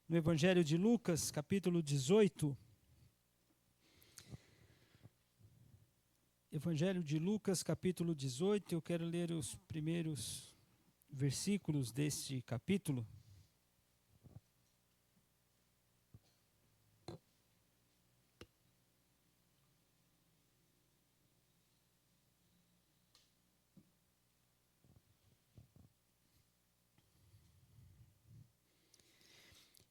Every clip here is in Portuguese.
no Evangelho de Lucas, capítulo 18. Evangelho de Lucas, capítulo 18, eu quero ler os primeiros versículos deste capítulo.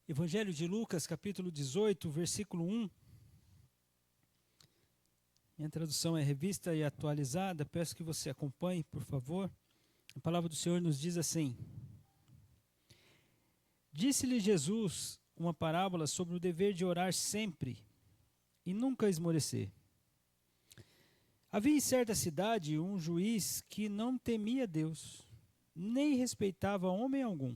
Evangelho de Lucas, capítulo 18, versículo 1. Minha tradução é revista e atualizada, peço que você acompanhe, por favor. A palavra do Senhor nos diz assim: Disse-lhe Jesus uma parábola sobre o dever de orar sempre e nunca esmorecer. Havia em certa cidade um juiz que não temia Deus, nem respeitava homem algum.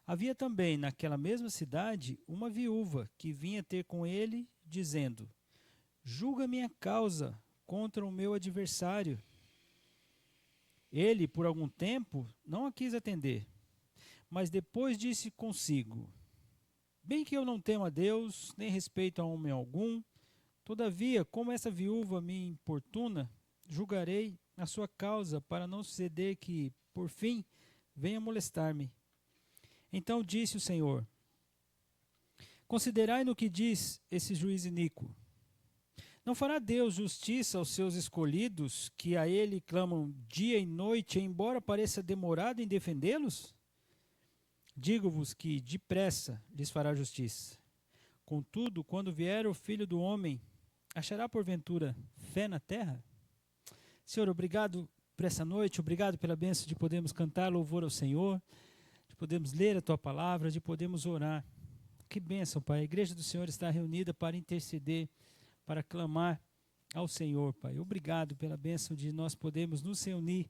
Havia também naquela mesma cidade uma viúva que vinha ter com ele, dizendo: Julga minha causa contra o meu adversário. Ele, por algum tempo, não a quis atender, mas depois disse consigo: Bem que eu não temo a Deus, nem respeito a homem algum, todavia, como essa viúva me importuna, julgarei a sua causa para não suceder que, por fim, venha molestar-me. Então disse o Senhor: Considerai no que diz esse juiz iníquo. Não fará Deus justiça aos seus escolhidos, que a ele clamam dia e noite, embora pareça demorado em defendê-los? Digo-vos que depressa lhes fará justiça. Contudo, quando vier o Filho do Homem, achará porventura fé na terra? Senhor, obrigado por essa noite, obrigado pela bênção de podermos cantar louvor ao Senhor, de podermos ler a Tua palavra, de podermos orar. Que bênção, Pai. A igreja do Senhor está reunida para interceder, para clamar ao Senhor, Pai. Obrigado pela bênção de nós podermos nos reunir,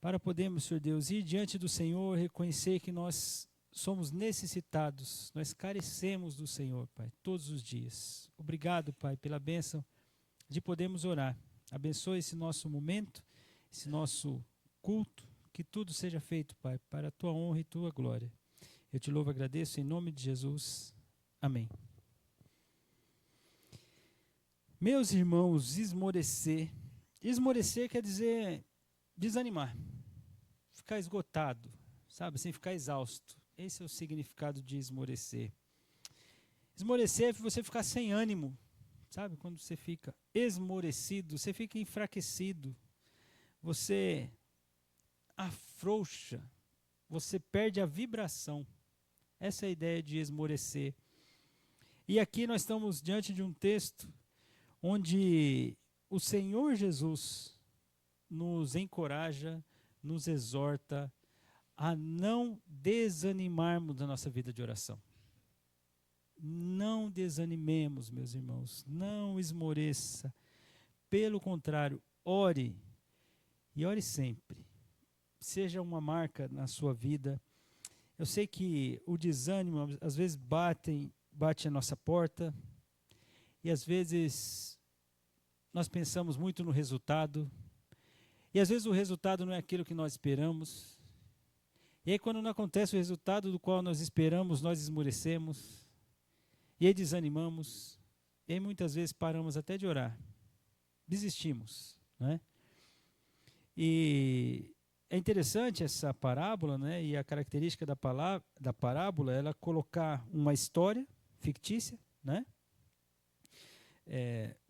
para podermos, Senhor Deus, ir diante do Senhor, reconhecer que nós somos necessitados, nós carecemos do Senhor, Pai, todos os dias. Obrigado, Pai, pela bênção de podermos orar. Abençoe esse nosso momento, esse nosso culto, que tudo seja feito, Pai, para a Tua honra e Tua glória. Eu te louvo e agradeço em nome de Jesus. Amém. Meus irmãos, esmorecer. Esmorecer quer dizer desanimar, ficar esgotado, sabe, assim, ficar exausto. Esse é o significado de esmorecer. Esmorecer é você ficar sem ânimo, sabe, quando você fica esmorecido, você fica enfraquecido, você afrouxa, você perde a vibração. Essa é a ideia de esmorecer. E aqui nós estamos diante de um texto onde o Senhor Jesus nos encoraja, nos exorta a não desanimarmos da nossa vida de oração. Não desanimemos, meus irmãos, não esmoreça. Pelo contrário, ore, e ore sempre. Seja uma marca na sua vida. Eu sei que o desânimo às vezes bate a nossa porta, e às vezes nós pensamos muito no resultado, e às vezes o resultado não é aquilo que nós esperamos. E aí quando não acontece o resultado do qual nós esperamos, nós esmorecemos, e aí desanimamos, e aí muitas vezes paramos até de orar, desistimos, né? E é interessante essa parábola, né? E a característica da parábola é ela colocar uma história fictícia, né?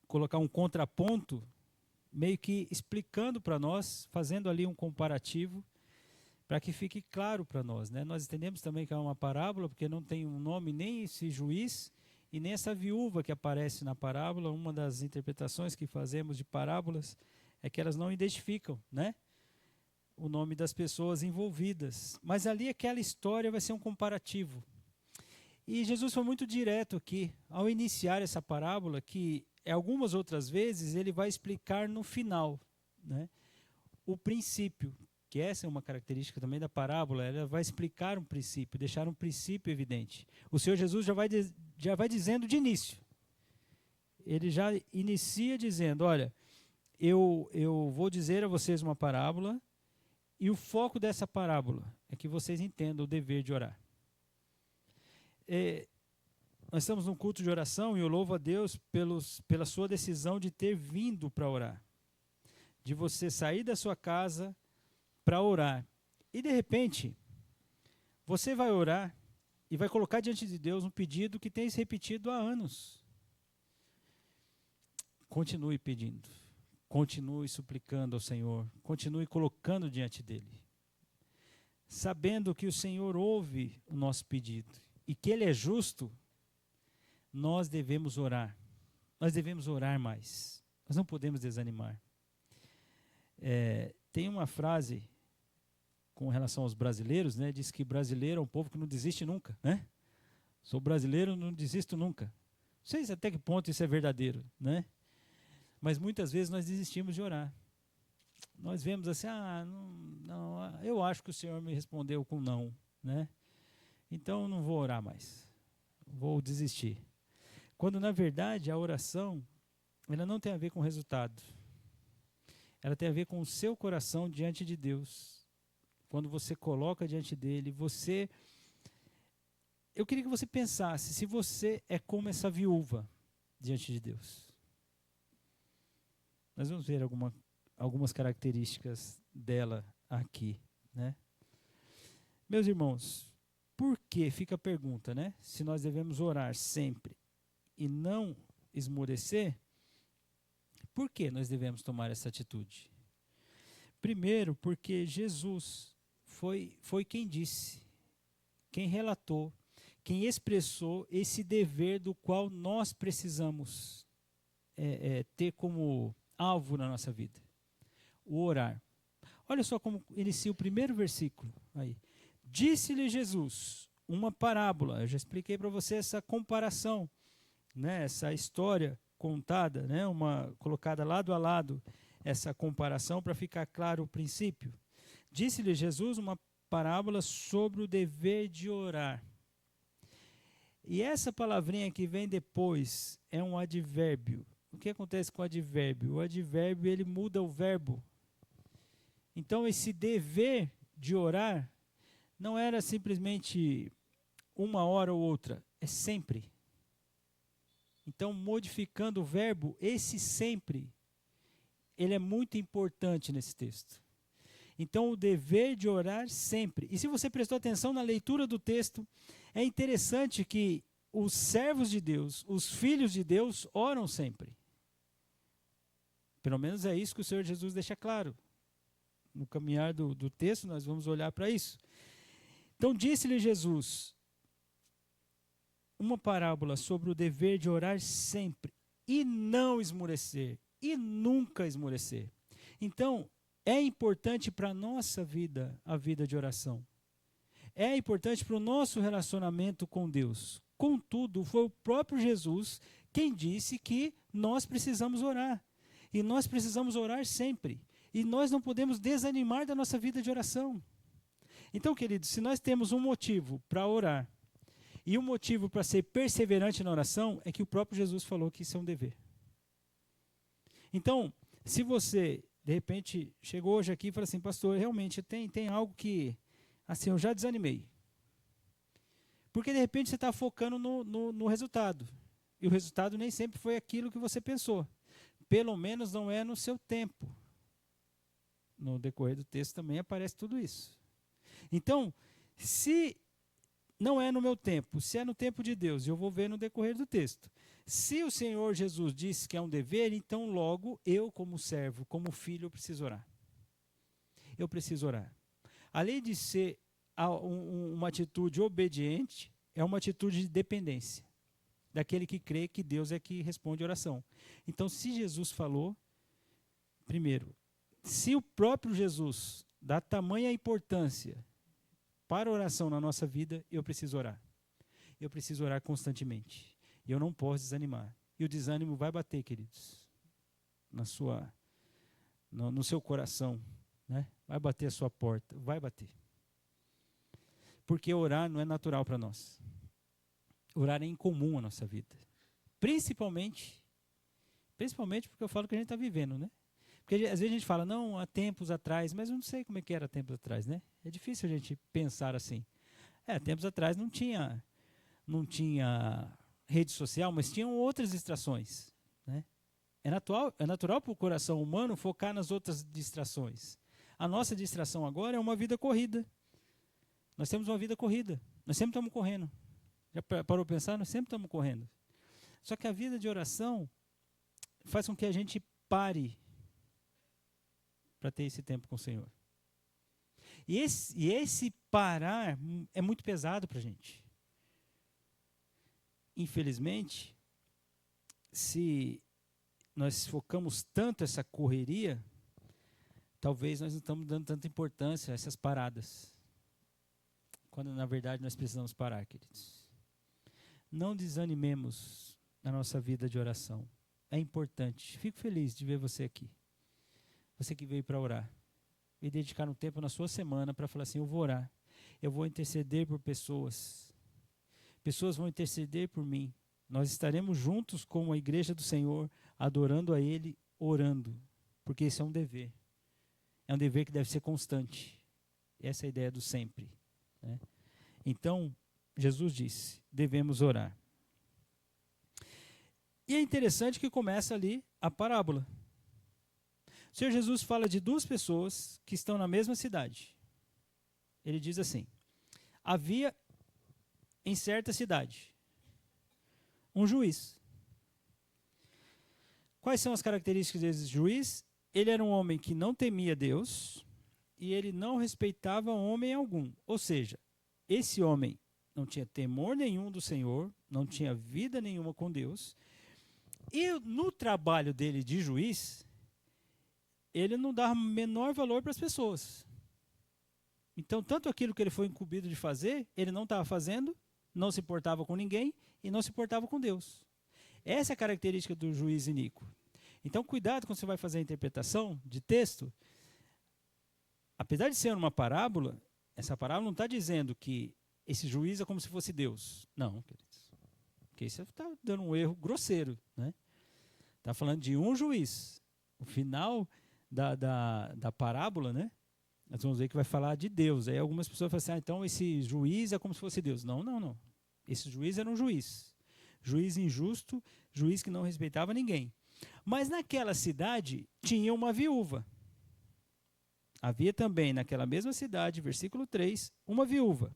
Colocar um contraponto, meio que explicando para nós, fazendo ali um comparativo, para que fique claro para nós, né? Nós entendemos também que é uma parábola, porque não tem um nome nem esse juiz e nem essa viúva que aparece na parábola. Uma das interpretações que fazemos de parábolas é que elas não identificam, né, o nome das pessoas envolvidas. Mas ali aquela história vai ser um comparativo. E Jesus foi muito direto aqui, ao iniciar essa parábola, que algumas outras vezes ele vai explicar no final, né, o princípio, que essa é uma característica também da parábola, ela vai explicar um princípio, deixar um princípio evidente. O Senhor Jesus já vai dizendo de início, ele já inicia dizendo, olha, eu vou dizer a vocês uma parábola, e o foco dessa parábola é que vocês entendam o dever de orar. nós estamos num culto de oração e eu louvo a Deus pela sua decisão de ter vindo para orar. De você sair da sua casa para orar. E de repente, você vai orar e vai colocar diante de Deus um pedido que tem se repetido há anos. Continue pedindo. Continue suplicando ao Senhor. Continue colocando diante dEle. Sabendo que o Senhor ouve o nosso pedido e que Ele é justo, nós devemos orar. Nós devemos orar mais. Nós não podemos desanimar. Tem uma frase com relação aos brasileiros, né? Diz que brasileiro é um povo que não desiste nunca, né? Sou brasileiro, não desisto nunca. Não sei até que ponto isso é verdadeiro, né? Mas muitas vezes nós desistimos de orar. Nós vemos assim, não, eu acho que o Senhor me respondeu com não, né? Então não vou orar mais. Vou desistir. Quando na verdade a oração, ela não tem a ver com resultado. Ela tem a ver com o seu coração diante de Deus. Quando você coloca diante dele, eu queria que você pensasse se você é como essa viúva diante de Deus. Nós vamos ver algumas características dela aqui, né? Meus irmãos, por que, fica a pergunta, né? Se nós devemos orar sempre e não esmorecer, por que nós devemos tomar essa atitude? Primeiro, porque Jesus foi quem disse, quem relatou, quem expressou esse dever do qual nós precisamos ter como alvo na nossa vida, o orar. Olha só como inicia o primeiro versículo aí. Disse-lhe Jesus uma parábola. Eu já expliquei para você essa comparação, né? Essa história contada, né? Colocada lado a lado, essa comparação para ficar claro o princípio. Disse-lhe Jesus uma parábola sobre o dever de orar. E essa palavrinha que vem depois é um advérbio. O que acontece com o advérbio? O advérbio, ele muda o verbo. Então, esse dever de orar não era simplesmente uma hora ou outra, é sempre. Então, modificando o verbo, esse sempre, ele é muito importante nesse texto. Então, o dever de orar sempre. E se você prestou atenção na leitura do texto, é interessante que os servos de Deus, os filhos de Deus, oram sempre. Pelo menos é isso que o Senhor Jesus deixa claro. No caminhar do texto, nós vamos olhar para isso. Então, disse-lhe Jesus uma parábola sobre o dever de orar sempre e não esmorecer, e nunca esmorecer. Então, é importante para a nossa vida, a vida de oração. É importante para o nosso relacionamento com Deus. Contudo, foi o próprio Jesus quem disse que nós precisamos orar. E nós precisamos orar sempre. E nós não podemos desanimar da nossa vida de oração. Então, queridos, se nós temos um motivo para orar e um motivo para ser perseverante na oração, é que o próprio Jesus falou que isso é um dever. Então, se você, de repente, chegou hoje aqui e falou assim, pastor, realmente tem algo que, assim, eu já desanimei. Porque, de repente, você está focando no resultado. E o resultado nem sempre foi aquilo que você pensou. Pelo menos não é no seu tempo. No decorrer do texto também aparece tudo isso. Então, se não é no meu tempo, se é no tempo de Deus, eu vou ver no decorrer do texto. Se o Senhor Jesus disse que é um dever, então logo eu, como servo, como filho, eu preciso orar. Eu preciso orar. Além de ser uma atitude obediente, é uma atitude de dependência. Daquele que crê que Deus é que responde a oração. Então, se Jesus falou, primeiro, se o próprio Jesus dá tamanha importância para a oração na nossa vida, eu preciso orar. Eu preciso orar constantemente. E eu não posso desanimar. E o desânimo vai bater, queridos, no seu coração, né? Vai bater a sua porta, vai bater. Porque orar não é natural para nós. Orar é incomum à nossa vida. Principalmente porque eu falo que a gente está vivendo, né? Porque às vezes a gente fala, não, há tempos atrás, mas eu não sei como é que era tempos atrás, né? É difícil a gente pensar assim. Tempos atrás não tinha não tinha rede social, mas tinham outras distrações, né? É natural para o coração humano focar nas outras distrações. A nossa distração agora é uma vida corrida. Nós temos uma vida corrida. Nós sempre estamos correndo. Já parou para pensar? Nós sempre estamos correndo. Só que a vida de oração faz com que a gente pare para ter esse tempo com o Senhor. E esse parar é muito pesado para a gente. Infelizmente, se nós focamos tanto essa correria, talvez nós não estamos dando tanta importância a essas paradas. Quando, na verdade, nós precisamos parar, queridos. Não desanimemos na nossa vida de oração. É importante. Fico feliz de ver você aqui. Você que veio para orar. E dedicar um tempo na sua semana para falar assim, eu vou orar. Eu vou interceder por pessoas. Pessoas vão interceder por mim. Nós estaremos juntos como a igreja do Senhor, adorando a Ele, orando. Porque isso é um dever. É um dever que deve ser constante. Essa é a ideia do sempre, né? Então, Jesus disse, devemos orar. E é interessante que começa ali a parábola. O Senhor Jesus fala de duas pessoas que estão na mesma cidade. Ele diz assim, havia em certa cidade um juiz. Quais são as características desse juiz? Ele era um homem que não temia Deus e ele não respeitava homem algum. Ou seja, esse homem não tinha temor nenhum do Senhor, não tinha vida nenhuma com Deus. E no trabalho dele de juiz, ele não dava menor valor para as pessoas. Então, tanto aquilo que ele foi incumbido de fazer, ele não estava fazendo, não se importava com ninguém e não se importava com Deus. Essa é a característica do juiz iníquo. Então, cuidado quando você vai fazer a interpretação de texto. Apesar de ser uma parábola, essa parábola não está dizendo que esse juiz é como se fosse Deus. Não, queridos. Porque isso está dando um erro grosseiro, né? Está falando de um juiz. O final da parábola, né? Nós vamos ver que vai falar de Deus. Aí algumas pessoas falam assim, então esse juiz é como se fosse Deus. Não, não, não. Esse juiz era um juiz. Juiz injusto, juiz que não respeitava ninguém. Mas naquela cidade tinha uma viúva. Havia também naquela mesma cidade, versículo 3, uma viúva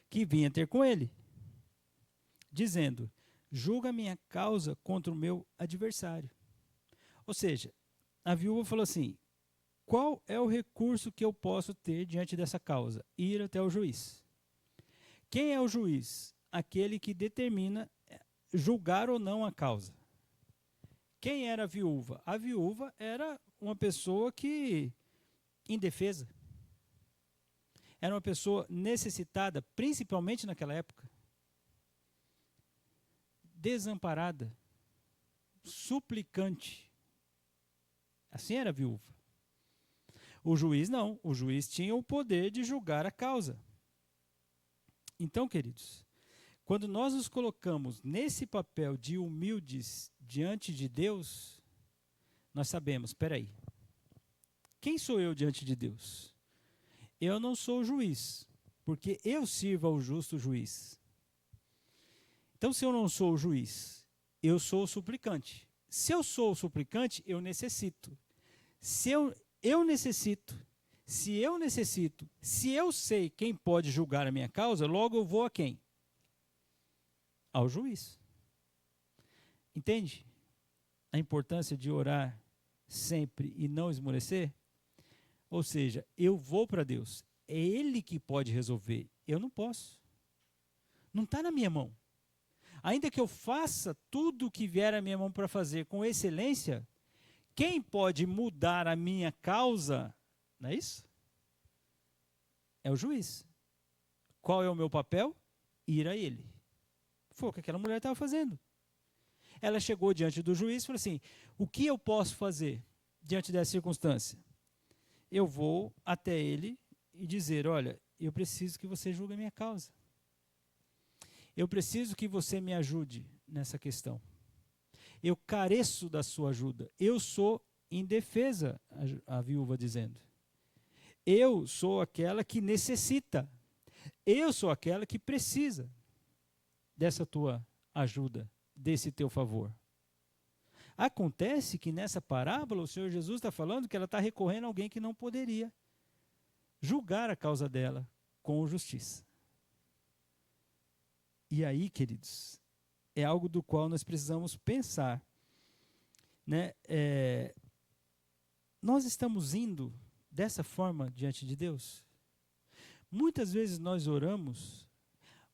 que vinha ter com ele, dizendo, julga minha causa contra o meu adversário. Ou seja, a viúva falou assim, qual é o recurso que eu posso ter diante dessa causa? Ir até o juiz. Quem é o juiz? Aquele que determina julgar ou não a causa. Quem era a viúva? A viúva era uma pessoa que, indefesa. Era uma pessoa necessitada, principalmente naquela época. Desamparada. Suplicante. Assim era a viúva. O juiz não. O juiz tinha o poder de julgar a causa. Então, queridos, quando nós nos colocamos nesse papel de humildes diante de Deus, nós sabemos, espera aí, quem sou eu diante de Deus? Eu não sou o juiz, porque eu sirvo ao justo juiz. Então, se eu não sou o juiz, eu sou o suplicante. Se eu sou o suplicante, eu necessito. Se eu necessito, se eu sei quem pode julgar a minha causa, logo eu vou a quem? Ao juiz. Entende a importância de orar sempre e não esmorecer? Ou seja, eu vou para Deus. É Ele que pode resolver. Eu não posso. Não está na minha mão. Ainda que eu faça tudo o que vier à minha mão para fazer com excelência, quem pode mudar a minha causa, não é isso? É o juiz. Qual é o meu papel? Ir a ele. Foi o que aquela mulher estava fazendo. Ela chegou diante do juiz e falou assim, o que eu posso fazer diante dessa circunstância? Eu vou até ele e dizer, olha, eu preciso que você julgue a minha causa. Eu preciso que você me ajude nessa questão. Eu careço da sua ajuda. Eu sou indefesa, a viúva dizendo. Eu sou aquela que necessita. Eu sou aquela que precisa. dessa tua ajuda, desse teu favor. Acontece que nessa parábola o Senhor Jesus está falando que ela está recorrendo a alguém que não poderia julgar a causa dela com justiça. E aí, queridos, é algo do qual nós precisamos pensar, né? Nós estamos indo dessa forma diante de Deus? Muitas vezes nós oramos,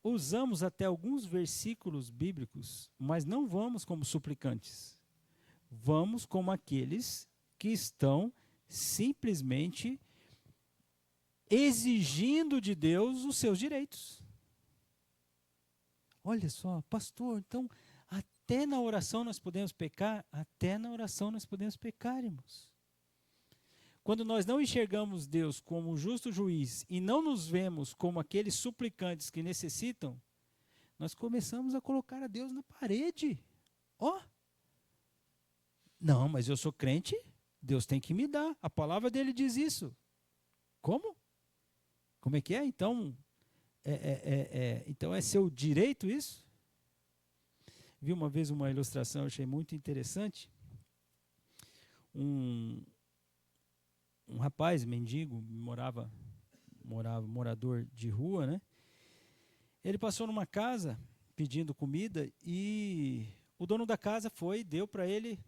usamos até alguns versículos bíblicos, mas não vamos como suplicantes. Vamos como aqueles que estão simplesmente exigindo de Deus os seus direitos. Olha só, pastor, então até na oração nós podemos pecar? Até na oração nós podemos pecar, irmãos. Quando nós não enxergamos Deus como um justo juiz e não nos vemos como aqueles suplicantes que necessitam, nós começamos a colocar a Deus na parede. Ó! Não, mas eu sou crente, Deus tem que me dar. A palavra dele diz isso. Como? Como é que é? Então, então é seu direito isso? Vi uma vez uma ilustração, eu achei muito interessante. Um rapaz, mendigo, morador de rua, né? Ele passou numa casa pedindo comida e o dono da casa deu para ele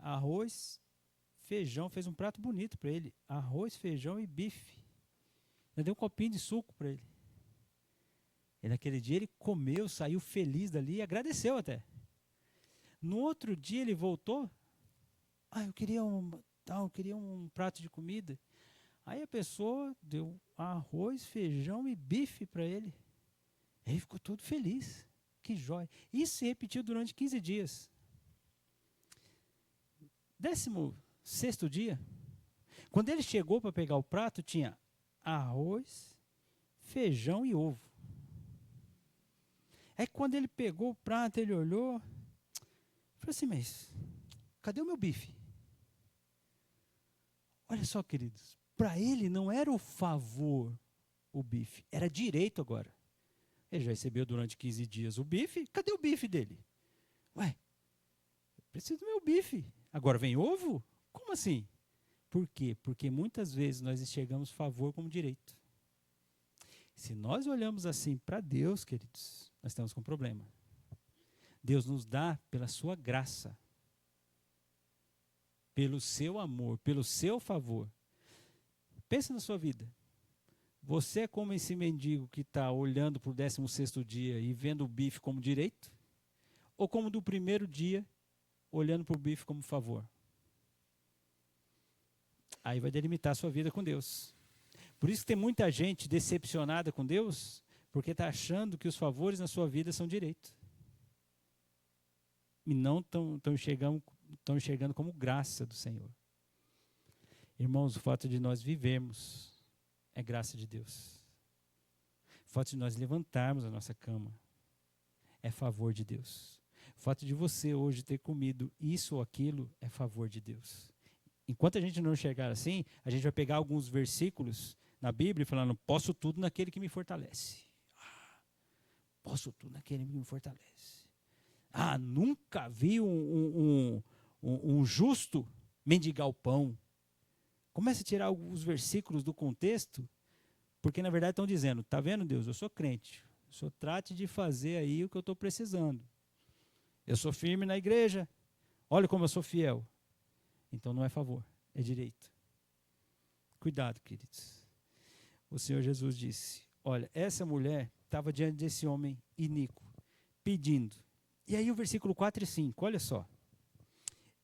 arroz, feijão, fez um prato bonito para ele, arroz, feijão e bife. Ele deu um copinho de suco para ele. E naquele dia ele comeu, saiu feliz dali e agradeceu até. No outro dia ele voltou, eu queria um prato de comida. Aí a pessoa deu arroz, feijão e bife para ele. Ele ficou todo feliz. Que jóia. Isso se repetiu durante 15 dias. 16º dia, quando ele chegou para pegar o prato, tinha arroz, feijão e ovo. Aí quando ele pegou o prato, ele olhou, falou assim, mas cadê o meu bife? Olha só, queridos, para ele não era o favor o bife, era direito agora. Ele já recebeu durante 15 dias o bife, cadê o bife dele? Eu preciso do meu bife. Agora vem ovo? Como assim? Por quê? Porque muitas vezes nós enxergamos favor como direito. Se nós olhamos assim para Deus, queridos, nós estamos com um problema. Deus nos dá pela sua graça, pelo seu amor, pelo seu favor. Pensa na sua vida. Você é como esse mendigo que está olhando para o 16º dia e vendo o bife como direito? Ou como do primeiro dia, olhando para o bife como favor? Aí vai delimitar a sua vida com Deus. Por isso que tem muita gente decepcionada com Deus, porque está achando que os favores na sua vida são direito. E não estão enxergando como graça do Senhor. Irmãos, o fato de nós vivermos é graça de Deus. O fato de nós levantarmos a nossa cama é favor de Deus. O fato de você hoje ter comido isso ou aquilo é favor de Deus. Enquanto a gente não enxergar assim, a gente vai pegar alguns versículos na Bíblia falando, posso tudo naquele que me fortalece. Posso tudo naquele que me fortalece. Nunca vi um justo mendigar o pão. Começa a tirar alguns versículos do contexto, porque na verdade estão dizendo, tá vendo Deus, eu sou crente, o Senhor trate de fazer aí o que eu estou precisando. Eu sou firme na igreja, olha como eu sou fiel. Então não é favor, é direito. Cuidado, queridos. O Senhor Jesus disse, olha, essa mulher estava diante desse homem iníquo, pedindo. E aí o versículo 4 e 5, olha só.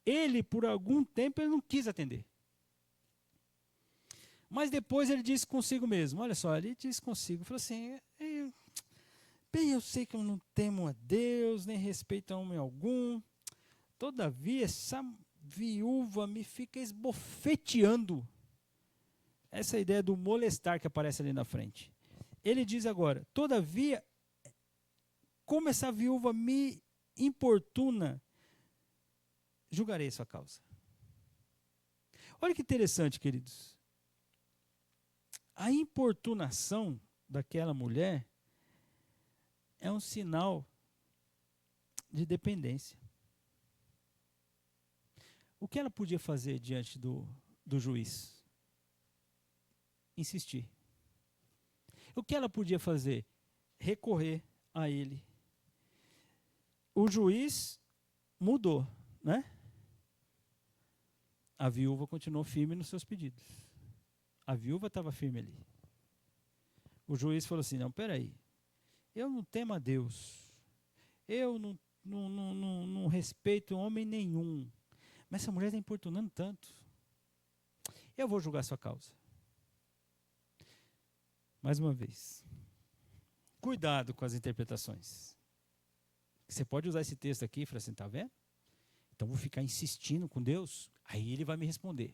Ele, por algum tempo, ele não quis atender. Mas depois ele disse consigo mesmo, olha só, ele disse consigo, falou assim, eu sei que eu não temo a Deus, nem respeito a homem algum, todavia essa viúva me fica esbofeteando. Essa ideia do molestar que aparece ali na frente. Ele diz agora, todavia, como essa viúva me importuna, julgarei sua causa. Olha que interessante, queridos. A importunação daquela mulher é um sinal de dependência. O que ela podia fazer diante do juiz? Insistir. O que ela podia fazer? Recorrer a ele. O juiz mudou, né? A viúva continuou firme nos seus pedidos. A viúva estava firme ali. O juiz falou assim, não, peraí, eu não temo a Deus, eu não respeito homem nenhum, mas essa mulher está importunando tanto, eu vou julgar sua causa. Mais uma vez, cuidado com as interpretações. Você pode usar esse texto aqui e falar assim, tá vendo? Então vou ficar insistindo com Deus, aí ele vai me responder.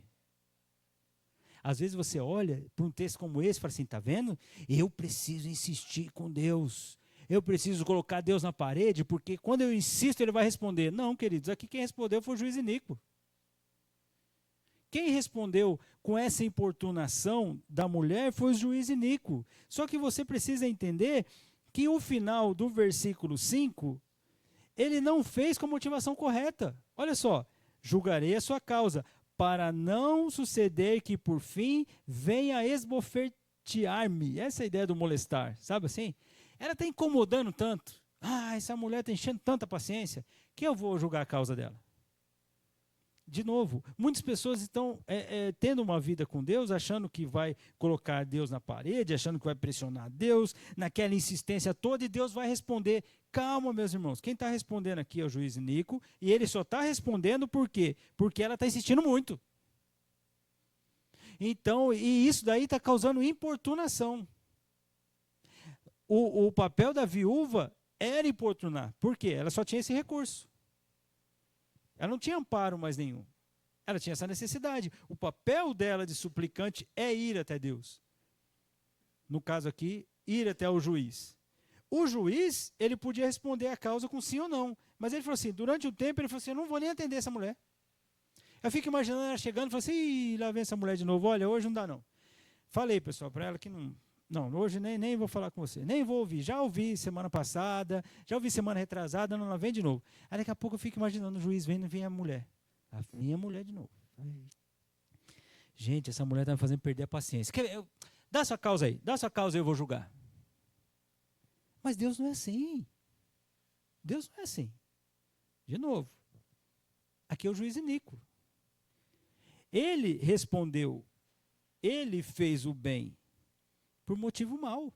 Às vezes você olha para um texto como esse e fala assim, tá vendo? Eu preciso insistir com Deus. Eu preciso colocar Deus na parede, porque quando eu insisto ele vai responder. Não, queridos, aqui quem respondeu foi o juiz iníquo. Quem respondeu com essa importunação da mulher foi o juiz iníquo. Só que você precisa entender que o final do versículo 5, ele não fez com a motivação correta. Olha só, julgarei a sua causa, para não suceder que por fim venha esbofetear-me. Essa é a ideia do molestar, sabe assim? Ela está incomodando tanto. Essa mulher está enchendo tanta paciência, que eu vou julgar a causa dela. De novo, muitas pessoas estão tendo uma vida com Deus, achando que vai colocar Deus na parede, achando que vai pressionar Deus, naquela insistência toda, e Deus vai responder. Calma, meus irmãos, quem está respondendo aqui é o juiz iníquo, e ele só está respondendo por quê? Porque ela está insistindo muito. Então, e isso daí está causando importunação. O papel da viúva era importunar. Por quê? Ela só tinha esse recurso. Ela não tinha amparo mais nenhum. Ela tinha essa necessidade. O papel dela de suplicante é ir até Deus. No caso aqui, ir até o juiz. O juiz, ele podia responder a causa com sim ou não. Mas ele falou assim, durante o tempo, ele falou assim, eu não vou nem atender essa mulher. Eu fico imaginando ela chegando e falando assim, ih, lá vem essa mulher de novo, olha, hoje não dá não. Falei, pessoal, para ela que não, hoje nem vou falar com você, nem vou ouvir. Já ouvi semana passada, já ouvi semana retrasada, não, ela vem de novo. Aí daqui a pouco eu fico imaginando o juiz vendo e vem a mulher. Vem a mulher de novo. Gente, essa mulher está me fazendo perder a paciência. Dá sua causa aí eu vou julgar. Mas Deus não é assim. Deus não é assim. De novo, aqui é o juiz iníquo. Ele respondeu, ele fez o bem por motivo mau.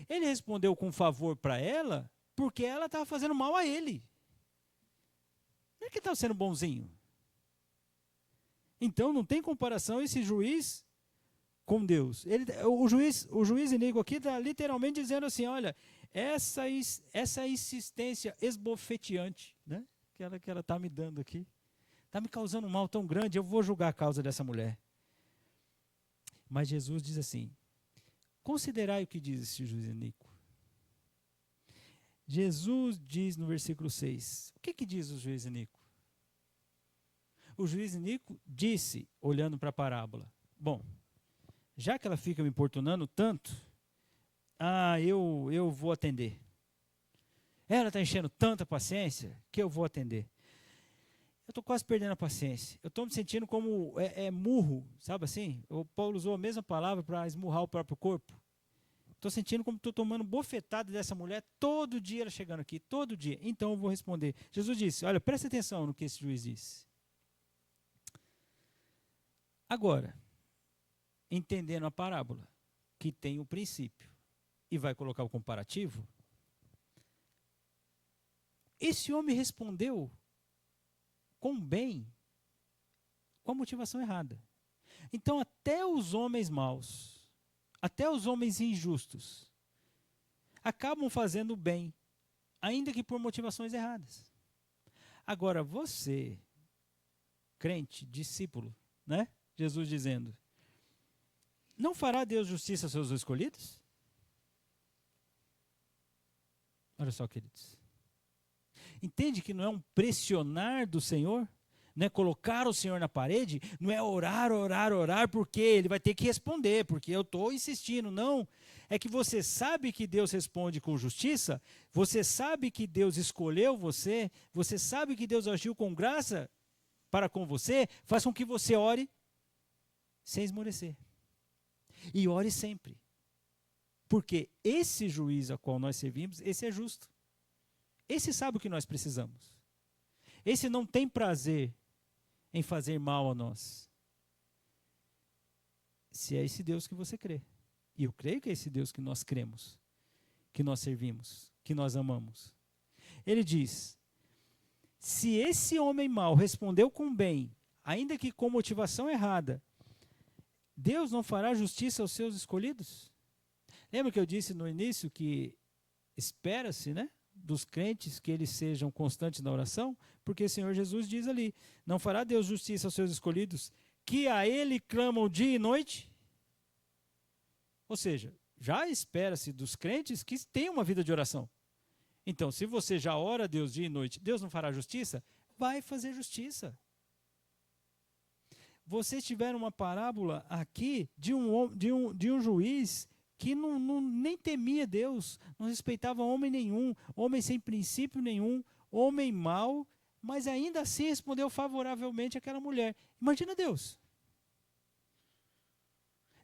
Ele respondeu com favor para ela porque ela estava fazendo mal a ele. Não é que estava sendo bonzinho. Então não tem comparação esse juiz com Deus. O juiz iníquo aqui está literalmente dizendo assim, olha, essa insistência esbofeteante, né, que ela está me dando aqui, está me causando um mal tão grande, eu vou julgar a causa dessa mulher. Mas Jesus diz assim, considerai o que diz esse juiz iníquo. Jesus diz no versículo 6, o que diz o juiz iníquo? O juiz iníquo disse, olhando para a parábola, bom, já que ela fica me importunando tanto, eu vou atender. Ela está enchendo tanta paciência que eu vou atender. Eu estou quase perdendo a paciência. Eu estou me sentindo como murro, sabe assim? O Paulo usou a mesma palavra para esmurrar o próprio corpo. Estou sentindo como estou tomando bofetada dessa mulher todo dia ela chegando aqui, todo dia. Então eu vou responder. Jesus disse, olha, presta atenção no que esse juiz disse. Agora, entendendo a parábola, que tem o princípio, e vai colocar o comparativo, esse homem respondeu com bem, com a motivação errada. Então, até os homens maus, até os homens injustos, acabam fazendo bem, ainda que por motivações erradas. Agora, você, crente, discípulo, né? Jesus dizendo, não fará Deus justiça aos seus escolhidos? Olha só, queridos. Entende que não é um pressionar do Senhor? Não é colocar o Senhor na parede, não é orar, orar, orar, porque Ele vai ter que responder, porque eu estou insistindo. Não, é que você sabe que Deus responde com justiça, você sabe que Deus escolheu você, você sabe que Deus agiu com graça para com você, faz com que você ore sem esmorecer. E ore sempre. Porque esse juiz a qual nós servimos, esse é justo. Esse sabe o que nós precisamos. Esse não tem prazer em fazer mal a nós. Se é esse Deus que você crê. E eu creio que é esse Deus que nós cremos, que nós servimos, que nós amamos. Ele diz, se esse homem mau respondeu com bem, ainda que com motivação errada, Deus não fará justiça aos seus escolhidos? Lembra que eu disse no início que espera-se, né, dos crentes que eles sejam constantes na oração? Porque o Senhor Jesus diz ali, não fará Deus justiça aos seus escolhidos, que a Ele clamam dia e noite? Ou seja, já espera-se dos crentes que tenham uma vida de oração. Então, se você já ora a Deus dia e noite, Deus não fará justiça? Vai fazer justiça. Vocês tiveram uma parábola aqui de um juiz que nem temia Deus, não respeitava homem nenhum, homem sem princípio nenhum, homem mau, mas ainda assim respondeu favoravelmente àquela mulher. Imagina Deus.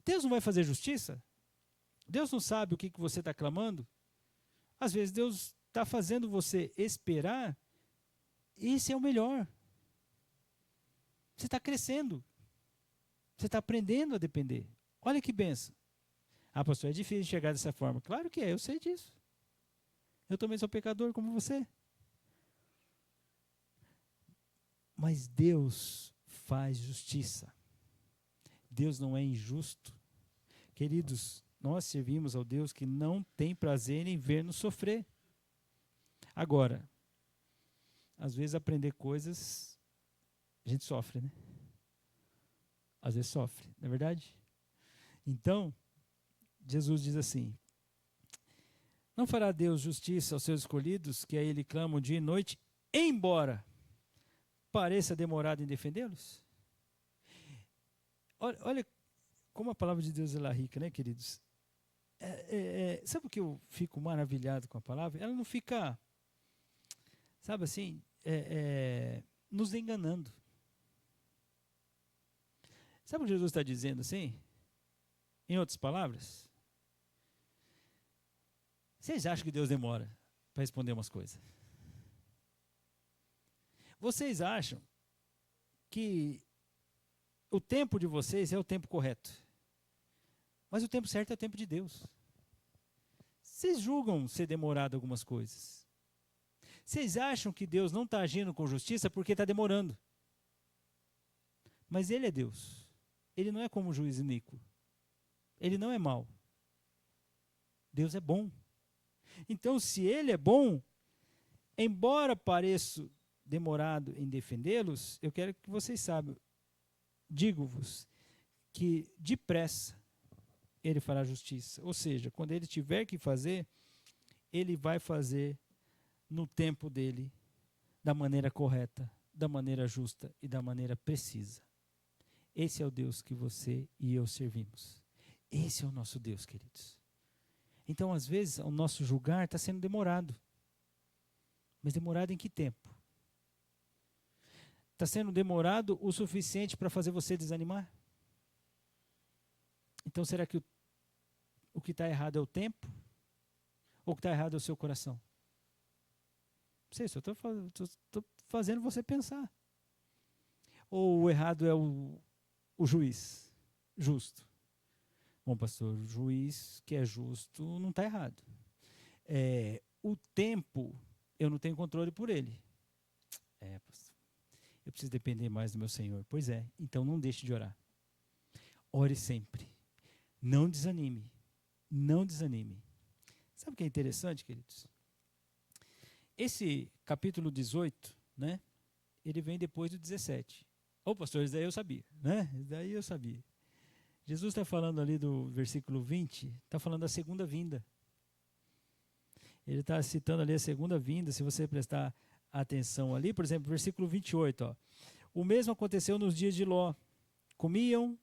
Deus não vai fazer justiça? Deus não sabe o que você está clamando? Às vezes Deus está fazendo você esperar, e esse é o melhor. Você está crescendo. Você está aprendendo a depender. Olha que benção. Ah, pastor, é difícil chegar dessa forma. Claro que é, eu sei disso. Eu também sou pecador como você. Mas Deus faz justiça. Deus não é injusto. Queridos, nós servimos ao Deus que não tem prazer em ver-nos sofrer. Agora, às vezes aprender coisas, a gente sofre, né? Às vezes sofre, não é verdade? Então, Jesus diz assim, não fará Deus justiça aos seus escolhidos, que a Ele clamam dia e noite, embora pareça demorado em defendê-los? Olha como a palavra de Deus ela é rica, né, queridos? Sabe o que eu fico maravilhado com a palavra? Ela não fica, sabe assim, nos enganando. Sabe o que Jesus está dizendo assim? Em outras palavras? Vocês acham que Deus demora para responder umas coisas? Vocês acham que o tempo de vocês é o tempo correto? Mas o tempo certo é o tempo de Deus. Vocês julgam ser demorado algumas coisas. Vocês acham que Deus não está agindo com justiça porque está demorando. Mas Ele é Deus. Ele não é como o juiz iníquo. Ele não é mau. Deus é bom. Então, se Ele é bom, embora pareça demorado em defendê-los, eu quero que vocês saibam, digo-vos, que depressa Ele fará justiça. Ou seja, quando Ele tiver que fazer, Ele vai fazer no tempo dEle, da maneira correta, da maneira justa e da maneira precisa. Esse é o Deus que você e eu servimos. Esse é o nosso Deus, queridos. Então, às vezes, o nosso julgar está sendo demorado. Mas demorado em que tempo? Está sendo demorado o suficiente para fazer você desanimar? Então, será que o que está errado é o tempo? Ou o que está errado é o seu coração? Não sei, só estou fazendo você pensar. Ou o errado é o juiz justo? Bom, pastor, o juiz que é justo não está errado. O tempo, eu não tenho controle por ele. Pastor, eu preciso depender mais do meu Senhor. Pois é, então não deixe de orar. Ore sempre. Não desanime. Não desanime. Sabe o que é interessante, queridos? Esse capítulo 18, né, ele vem depois do 17. Pastor, isso daí eu sabia, né? Isso daí eu sabia. Jesus está falando ali do versículo 20, está falando da segunda vinda. Ele está citando ali a segunda vinda, se você prestar atenção ali, por exemplo, versículo 28, ó. O mesmo aconteceu nos dias de Ló. Comiam,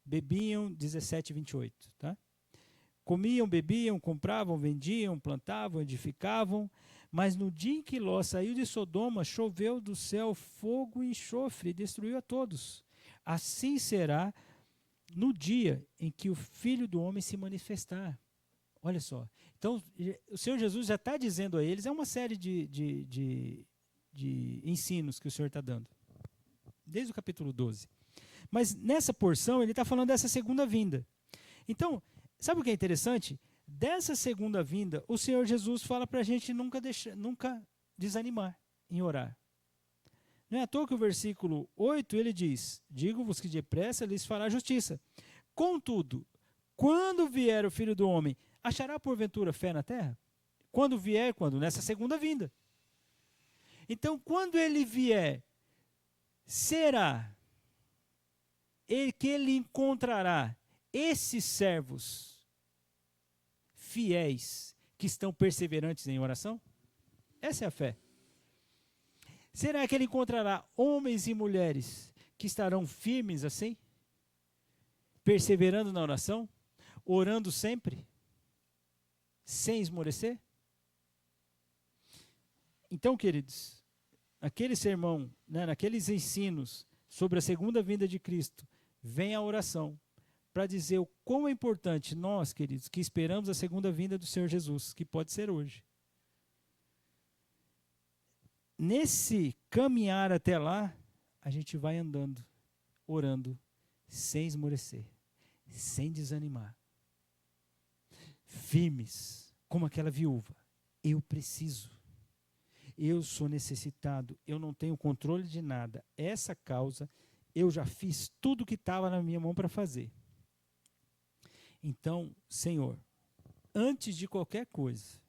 bebiam, 17 e 28. Tá? Comiam, bebiam, compravam, vendiam, plantavam, edificavam. Mas no dia em que Ló saiu de Sodoma, choveu do céu fogo e enxofre e destruiu a todos. Assim será no dia em que o Filho do Homem se manifestar. Olha só. Então, o Senhor Jesus já está dizendo a eles, é uma série de ensinos que o Senhor está dando. Desde o capítulo 12. Mas nessa porção, ele está falando dessa segunda vinda. Então, sabe o que é interessante? Dessa segunda vinda, o Senhor Jesus fala para a gente nunca desanimar em orar. Não é à toa que o versículo 8, ele diz, digo-vos que depressa lhes fará justiça. Contudo, quando vier o Filho do Homem, achará porventura fé na terra? Quando vier, quando? Nessa segunda vinda. Então, quando ele vier, será que ele encontrará esses servos fiéis que estão perseverantes em oração? Essa é a fé. Será que ele encontrará homens e mulheres que estarão firmes assim? Perseverando na oração? Orando sempre? Sem esmorecer? Então, queridos, naquele sermão, naqueles ensinos sobre a segunda vinda de Cristo, vem a oração para dizer o quão é importante nós, queridos, que esperamos a segunda vinda do Senhor Jesus, que pode ser hoje. Nesse caminhar até lá, a gente vai andando, orando, sem esmorecer, sem desanimar. Firmes, como aquela viúva. Eu preciso. Eu sou necessitado. Eu não tenho controle de nada. Essa causa, eu já fiz tudo que estava na minha mão para fazer. Então, Senhor, antes de qualquer coisa,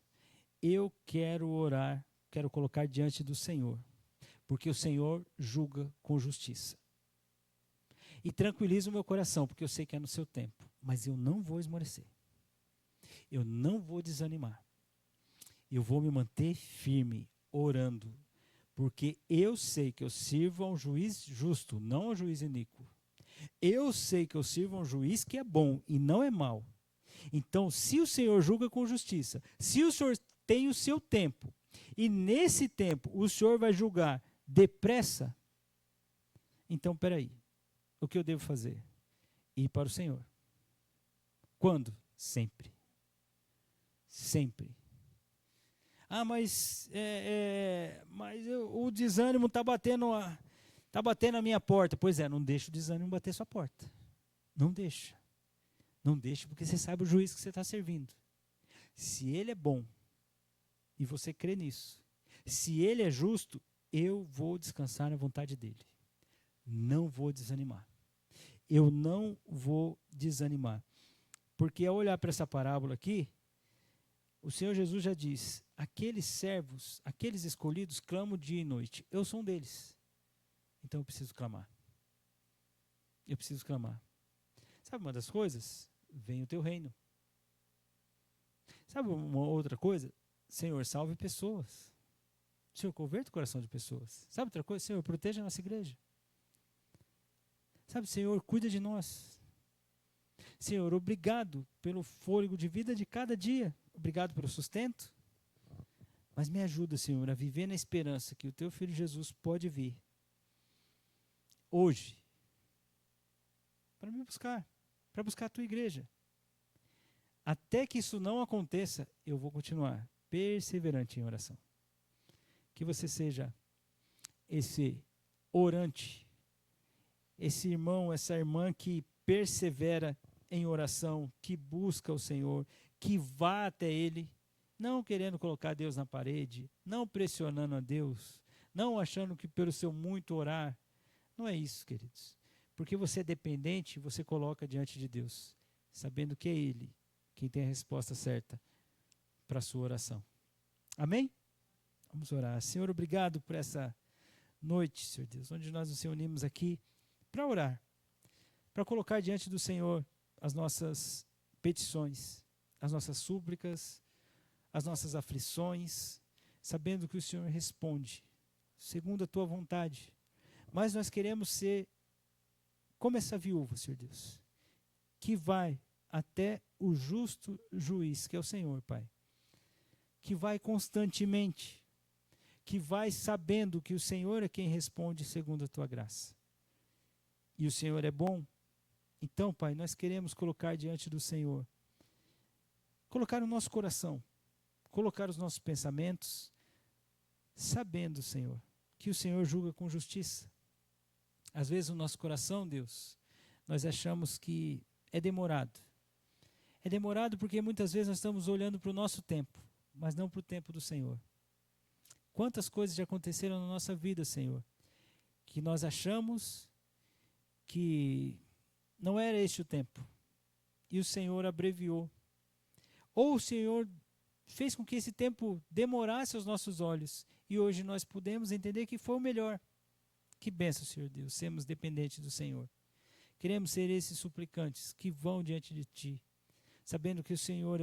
eu quero orar, quero colocar diante do Senhor, porque o Senhor julga com justiça. E tranquiliza o meu coração, porque eu sei que é no seu tempo, mas eu não vou esmorecer. Eu não vou desanimar. Eu vou me manter firme, orando, porque eu sei que eu sirvo a um juiz justo, não a um juiz iníquo. Eu sei que eu sirvo a um juiz que é bom e não é mau. Então, se o Senhor julga com justiça, se o Senhor tem o seu tempo, e nesse tempo o Senhor vai julgar depressa, então, peraí, o que eu devo fazer? Ir para o Senhor. Quando? Sempre. Sempre. Ah, mas o desânimo está batendo a minha porta. Pois é, não deixa o desânimo bater sua porta. Não deixa. Não deixa, porque você sabe o juiz que você está servindo. Se ele é bom, e você crê nisso, se ele é justo, eu vou descansar na vontade dele. Não vou desanimar. Eu não vou desanimar. Porque ao olhar para essa parábola aqui, o Senhor Jesus já diz, aqueles servos, aqueles escolhidos clamam dia e noite. Eu sou um deles. Então eu preciso clamar. Eu preciso clamar. Sabe uma das coisas? Vem o teu reino. Sabe uma outra coisa? Senhor, salve pessoas. Senhor, converta o coração de pessoas. Sabe outra coisa? Senhor, proteja a nossa igreja. Sabe, Senhor, cuida de nós. Senhor, obrigado pelo fôlego de vida de cada dia. Obrigado pelo sustento. Mas me ajuda, Senhor, a viver na esperança que o teu Filho Jesus pode vir hoje para me buscar, para buscar a tua igreja. Até que isso não aconteça, eu vou continuar perseverante em oração. Que você seja esse orante, esse irmão, essa irmã que persevera em oração, que busca o Senhor, que vá até Ele, não querendo colocar Deus na parede, não pressionando a Deus, não achando que pelo seu muito orar. Não é isso, queridos. Porque você é dependente, você coloca diante de Deus, sabendo que é Ele quem tem a resposta certa para a sua oração. Amém? Vamos orar. Senhor, obrigado por essa noite, Senhor Deus, onde nós nos reunimos aqui para orar, para colocar diante do Senhor as nossas petições, as nossas súplicas, as nossas aflições, sabendo que o Senhor responde, segundo a tua vontade. Mas nós queremos ser como essa viúva, Senhor Deus, que vai até o justo juiz, que é o Senhor, Pai. Que vai constantemente, que vai sabendo que o Senhor é quem responde segundo a tua graça. E o Senhor é bom. Então, Pai, nós queremos colocar diante do Senhor, colocar o nosso coração, colocar os nossos pensamentos, sabendo, Senhor, que o Senhor julga com justiça. Às vezes o nosso coração, Deus, nós achamos que é demorado. É demorado porque muitas vezes nós estamos olhando para o nosso tempo, mas não para o tempo do Senhor. Quantas coisas já aconteceram na nossa vida, Senhor, que nós achamos que não era este o tempo, e o Senhor abreviou. Ou o Senhor fez com que esse tempo demorasse aos nossos olhos, e hoje nós podemos entender que foi o melhor. Que bênção, Senhor Deus, sermos dependentes do Senhor. Queremos ser esses suplicantes que vão diante de Ti, sabendo que o Senhor é